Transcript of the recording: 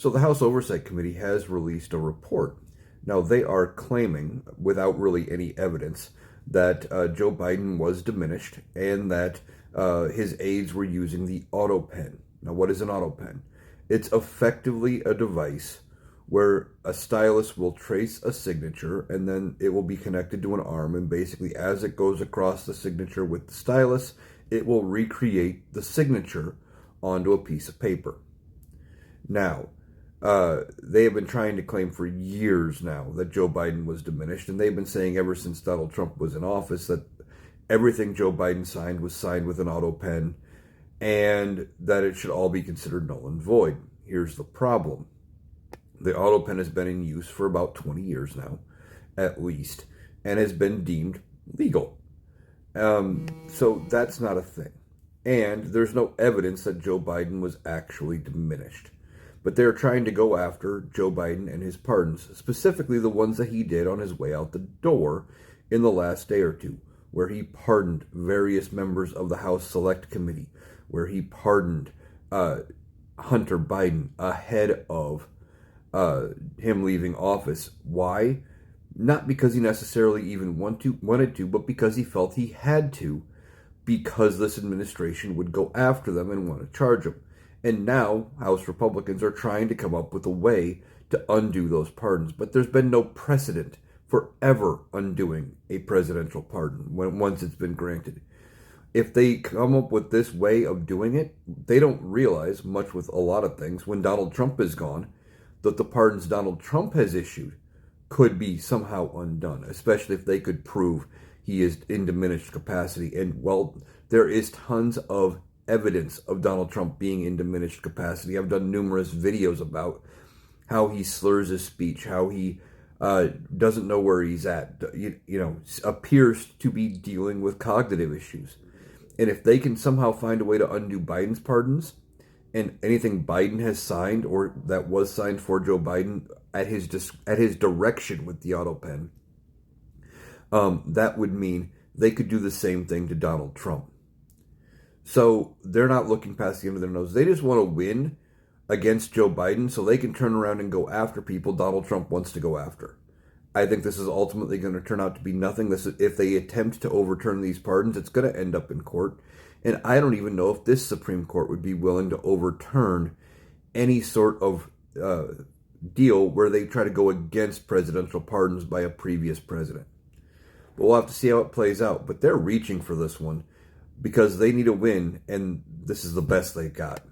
So the House Oversight Committee has released a report. Now, they are claiming, without really any evidence, that Joe Biden was diminished and that his aides were using the auto pen. Now, what is an auto pen? It's effectively a device where a stylus will trace a signature and then it will be connected to an arm, and basically as it goes across the signature with the stylus, it will recreate the signature onto a piece of paper. Now, they have been trying to claim for years now that Joe Biden was diminished, and they've been saying ever since Donald Trump was in office that everything Joe Biden signed was signed with an auto pen, and that it should all be considered null and void. Here's the problem. The auto pen has been in use for about 20 years now, at least, and has been deemed legal. So that's not a thing. And there's no evidence that Joe Biden was actually diminished. But they're trying to go after Joe Biden and his pardons, specifically the ones that he did on his way out the door in the last day or two, where he pardoned various members of the House Select Committee, where he pardoned Hunter Biden ahead of him leaving office. Why? Not because he necessarily even wanted to, but because he felt he had to, because this administration would go after them and want to charge them. And now House Republicans are trying to come up with a way to undo those pardons. But there's been no precedent for ever undoing a presidential pardon once it's been granted. If they come up with this way of doing it, they don't realize, much with a lot of things, when Donald Trump is gone, that the pardons Donald Trump has issued could be somehow undone, especially if they could prove he is in diminished capacity. And, well, there is tons of evidence of Donald Trump being in diminished capacity. I've done numerous videos about how he slurs his speech, how he doesn't know where he's at, appears to be dealing with cognitive issues. And if they can somehow find a way to undo Biden's pardons, and anything Biden has signed or that was signed for Joe Biden at his direction with the auto pen, that would mean they could do the same thing to Donald Trump. So they're not looking past the end of their nose. They just want to win against Joe Biden so they can turn around and go after people Donald Trump wants to go after. I think this is ultimately going to turn out to be nothing. If they attempt to overturn these pardons, it's going to end up in court. And I don't even know if this Supreme Court would be willing to overturn any sort of deal where they try to go against presidential pardons by a previous president. But we'll have to see how it plays out. But they're reaching for this one because they need a win, and this is the best they've got.